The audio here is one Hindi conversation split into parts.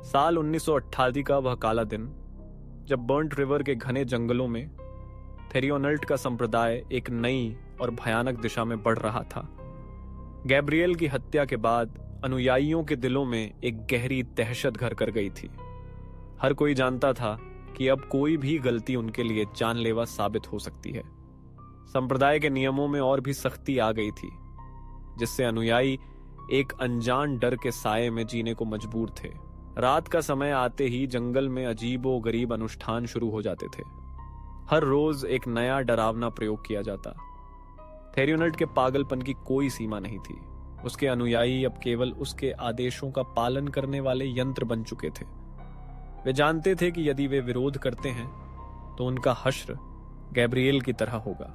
साल 1988 का वह काला दिन, जब बर्न्ट रिवर के घने जंगलों में थेरियोनल्ट का संप्रदाय एक नई और भयानक दिशा में बढ़ रहा था। गैब्रिएल की हत्या के बाद अनुयायियों के दिलों में एक गहरी दहशत घर कर गई थी। हर कोई जानता था कि अब कोई भी गलती उनके लिए जानलेवा साबित हो सकती है। संप्रदाय के नियमों में और भी सख्ती आ गई थी, जिससे अनुयायी एक अनजान डर के साये में जीने को मजबूर थे। रात का समय आते ही जंगल में अजीबो गरीब अनुष्ठान शुरू हो जाते थे। हर रोज एक नया डरावना प्रयोग किया जाता। थेरियोनल्ट के पागलपन की कोई सीमा नहीं थी। उसके अनुयायी अब केवल उसके आदेशों का पालन करने वाले यंत्र बन चुके थे। वे जानते थे कि यदि वे विरोध करते हैं तो उनका हश्र गैब्रिएल की तरह होगा।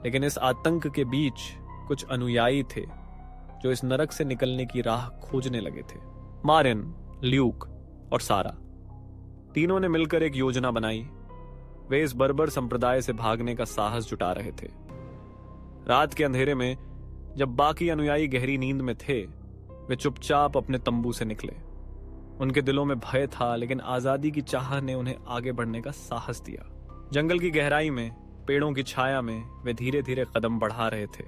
लेकिन इस आतंक के बीच कुछ अनुयायी थे जो इस नरक से निकलने की राह खोजने लगे थे। मारियन, ल्यूक और सारा, तीनों ने मिलकर एक योजना बनाई। वे इस बर्बर संप्रदाय से भागने का साहस जुटा रहे थे। रात के अंधेरे में जब बाकी अनुयायी गहरी नींद में थे, वे चुपचाप अपने तंबू से निकले। उनके दिलों में भय था, लेकिन आजादी की चाह ने उन्हें आगे बढ़ने का साहस दिया। जंगल की गहराई में, पेड़ों की छाया में वे धीरे धीरे कदम बढ़ा रहे थे,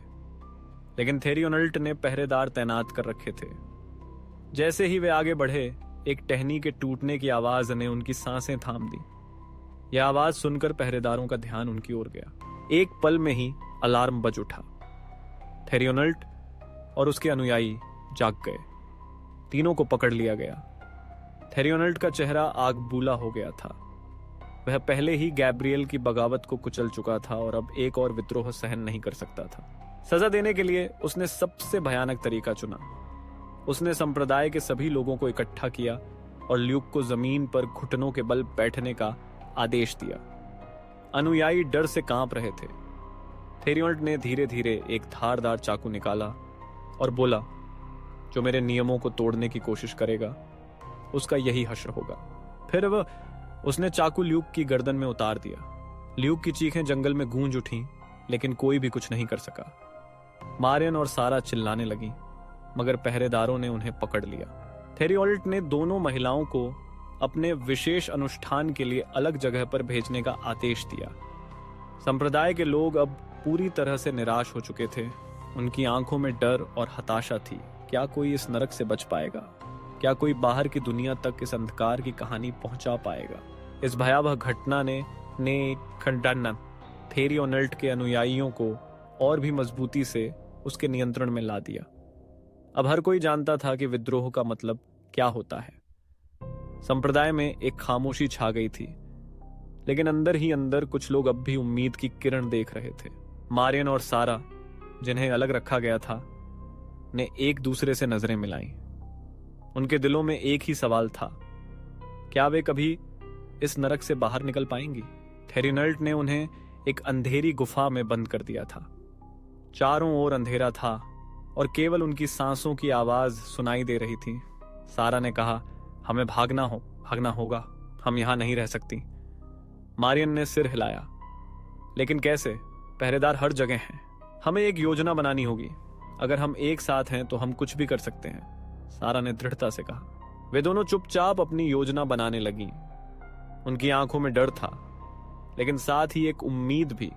लेकिन थेरियोनल्ट ने पहरेदार तैनात कर रखे थे। जैसे ही वे आगे बढ़े, एक टहनी के टूटने की आवाज ने उनकी सांसें थाम दी। यह आवाज सुनकर पहरेदारों का ध्यान उनकी ओर गया। एक पल में ही अलार्म बज उठा। थेरियोनल्ट और उसके अनुयायी जाग गए। तीनों को पकड़ लिया गया। थेरियोनल्ट का चेहरा आग बूला हो गया था। वह पहले ही गैब्रिएल की बगावत को कुचल चुका था और अब एक और विद्रोह सहन नहीं कर सकता था। सजा देने के लिए उसने सबसे भयानक तरीका चुना। उसने संप्रदाय के सभी लोगों को इकट्ठा किया और ल्यूक को जमीन पर घुटनों के बल बैठने का आदेश दिया। अनुयायी डर से कांप रहे थे। थेरियोनल्ट ने धीरे धीरे एक धारदार चाकू निकाला और बोला, जो मेरे नियमों को तोड़ने की कोशिश करेगा उसका यही हश्र होगा। फिर उसने चाकू ल्यूक की गर्दन में उतार दिया। ल्यूक की चीखें जंगल में गूंज उठीं, लेकिन कोई भी कुछ नहीं कर सका। मारियन और सारा चिल्लाने लगी, मगर पहरेदारों ने उन्हें पकड़ लिया। थेरियोनल्ट ने दोनों महिलाओं को अपने विशेष अनुष्ठान के लिए अलग जगह पर भेजने का आदेश दिया। संप्रदाय के लोग अब पूरी तरह से निराश हो चुके थे। उनकी आंखों में डर और हताशा थी। क्या कोई इस नरक से बच पाएगा? क्या कोई बाहर की दुनिया तक इस अंधकार की कहानी पहुंचा पाएगा? इस भयावह घटना ने खंडन थेरियोनल्ट के अनुयायियों को और भी मजबूती से उसके नियंत्रण में ला दिया। अब हर कोई जानता था कि विद्रोह का मतलब क्या होता है। संप्रदाय में एक खामोशी छा गई थी, लेकिन अंदर ही अंदर कुछ लोग अब भी उम्मीद की किरण देख रहे थे। मारियन और सारा, जिन्हें अलग रखा गया था, ने एक दूसरे से नजरें मिलाईं। उनके दिलों में एक ही सवाल था, क्या वे कभी इस नरक से बाहर निकल पाएंगी? थेरियोनल्ट ने उन्हें एक अंधेरी गुफा में बंद कर दिया था। चारों ओर अंधेरा था और केवल उनकी सांसों की आवाज सुनाई दे रही थी। सारा ने कहा, हमें भागना होगा, हम यहां नहीं रह सकती। मारियन ने सिर हिलाया, लेकिन कैसे? पहरेदार हर जगह हैं। हमें एक योजना बनानी होगी। अगर हम एक साथ हैं तो हम कुछ भी कर सकते हैं, सारा ने दृढ़ता से कहा। वे दोनों चुपचाप अपनी योजना बनाने लगी। उनकी आंखों में डर था, लेकिन साथ ही एक उम्मीद भी।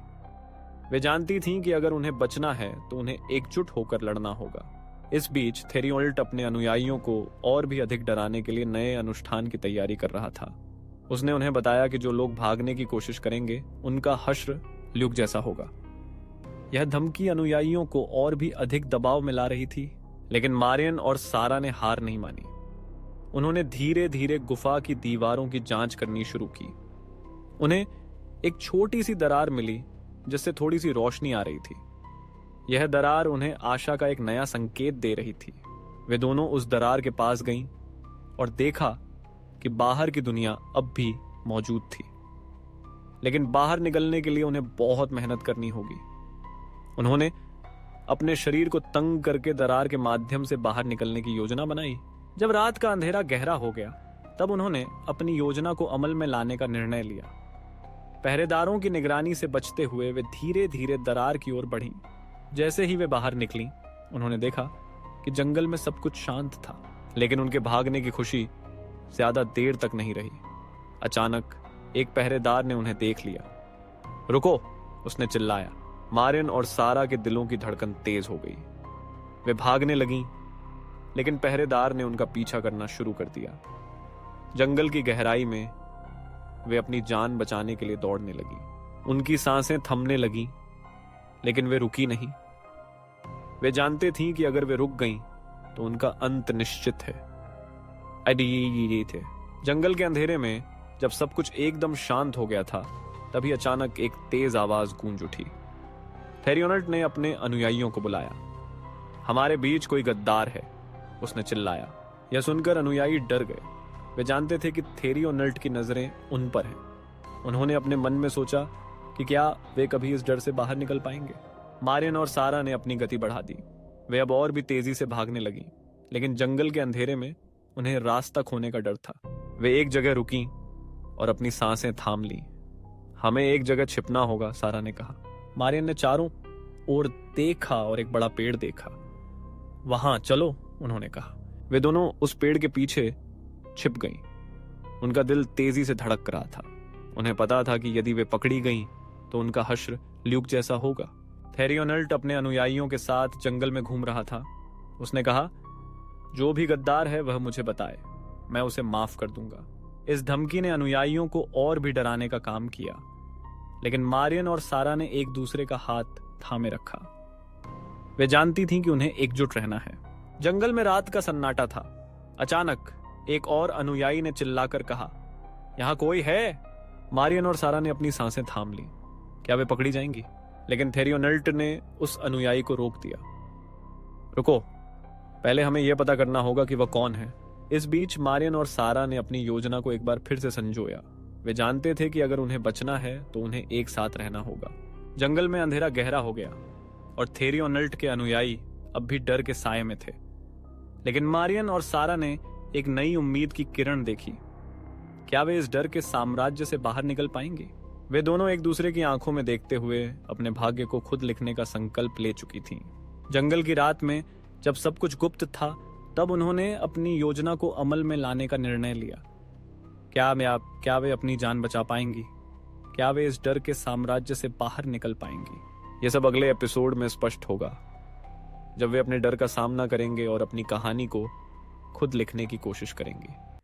वे जानती थीं कि अगर उन्हें बचना है तो उन्हें एकजुट होकर लड़ना होगा। इस बीच थेरियोनल्ट अपने अनुयायियों को और भी अधिक डराने के लिए नए अनुष्ठान की तैयारी कर रहा था। उसने उन्हें बताया कि जो लोग भागने की कोशिश करेंगे उनका हश्र ल्यूक जैसा होगा। यह धमकी अनुयायियों को और भी अधिक दबाव में ला रही थी, लेकिन मारियन और सारा ने हार नहीं मानी। उन्होंने धीरे धीरे गुफा की दीवारों की जांच करनी शुरू की। उन्हें एक छोटी सी दरार मिली जिससे थोड़ी सी रोशनी आ रही थी। यह दरार उन्हें आशा का एक नया संकेत दे रही थी। वे दोनों उस दरार के पास गईं और देखा कि बाहर की दुनिया अब भी मौजूद थी, लेकिन बाहर निकलने के लिए उन्हें बहुत मेहनत करनी होगी। उन्होंने अपने शरीर को तंग करके दरार के माध्यम से बाहर निकलने की योजना बनाई। जब रात का अंधेरा गहरा हो गया, तब उन्होंने अपनी योजना को अमल में लाने का निर्णय लिया। पहरेदारों की निगरानी से बचते हुए वे धीरे धीरे दरार की ओर बढ़ीं। जैसे ही वे बाहर निकलीं, उन्होंने देखा कि जंगल में सब कुछ शांत था, लेकिन उनके भागने की खुशी ज्यादा देर तक नहीं रही। अचानक एक पहरेदार ने उन्हें देख लिया। रुको, उसने चिल्लाया। मारियन और सारा के दिलों की धड़कन तेज हो गई। वे भागने लगीं, लेकिन पहरेदार ने उनका पीछा करना शुरू कर दिया। जंगल की गहराई में वे अपनी जान बचाने के लिए दौड़ने लगी। उनकी सांसें थमने लगीं, लेकिन वे रुकी नहीं। वे जानते थीं कि अगर वे रुक गईं तो उनका अंत निश्चित है। ये थे। जंगल के अंधेरे में जब सब कुछ एकदम शांत हो गया था, तभी अचानक एक तेज आवाज गूंज उठी। थेरियोनल्ट ने अपने अनुयायियों को बुलाया। हमारे बीच कोई गद्दार है, उसने चिल्लाया। यह सुनकर अनुयायी डर गए। वे जानते थे कि थेरियोनल्ट की नजरें उन पर हैं। उन्होंने अपने मन में सोचा कि क्या वे कभी इस डर से बाहर निकल पाएंगे। मारियन और सारा ने अपनी गति बढ़ा दी। वे अब और भी तेजी से भागने लगीं, लेकिन जंगल के अंधेरे में उन्हें रास्ता खोने का डर था। वे एक जगह रुकीं और अपनी सांसें थाम लीं। हमें एक जगह छिपना होगा, सारा ने कहा। मारियन ने चारों ओर देखा और एक बड़ा पेड़ देखा। वहां चलो, उन्होंने कहा। वे दोनों उस पेड़ के पीछे छिप गईं। उनका दिल तेजी से धड़क रहा था। उन्हें पता था कि यदि वे पकड़ी गईं तो उनका हश्र ल्यूक जैसा होगा। थेरियोनल्ट अपने अनुयायियों के साथ जंगल में घूम रहा था। उसने कहा, जो भी गद्दार है वह मुझे बताए, मैं उसे माफ कर दूंगा। इस धमकी ने अनुयायियों को और भी डराने का काम किया, लेकिन मारियन और सारा ने एक दूसरे का हाथ थामे रखा। वे जानती थीं कि उन्हें एकजुट रहना है। जंगल में रात का सन्नाटा था। अचानक एक और अनुयायी ने चिल्लाकर कहा, यहां कोई है? मारियन और सारा ने अपनी सांसें थाम ली। क्या वे पकड़ी जाएंगी? लेकिन थेरियोनल्ट ने उस अनुयायी को रोक दिया। रुको, पहले हमें यह पता करना होगा कि वह कौन है। इस बीच मारियन और सारा ने अपनी योजना को एक बार फिर से संजोया। वे जानते थे कि अगर उन्हें बचना है तो उन्हें एक साथ रहना होगा। जंगल में अंधेरा गहरा हो गया और थेरियोनल्ट के अनुयायी अब भी डर के साए में थे। लेकिन मारियन और सारा ने एक नई उम्मीद की किरण देखी। क्या वे इस डर के साम्राज्य से बाहर निकल पाएंगे? वे दोनों एक दूसरे की आंखों में देखते हुए अपने भाग्य को खुद लिखने का संकल्प ले चुकी थीं। जंगल की रात में जब सब कुछ गुप्त था, तब उन्होंने अपनी योजना को अमल में लाने का निर्णय लिया। क्या वे अपनी जान बचा पाएंगी? क्या वे इस डर के साम्राज्य से बाहर निकल पाएंगी? यह सब अगले एपिसोड में स्पष्ट होगा, जब वे अपने डर का सामना करेंगे और अपनी कहानी को खुद लिखने की कोशिश करेंगे।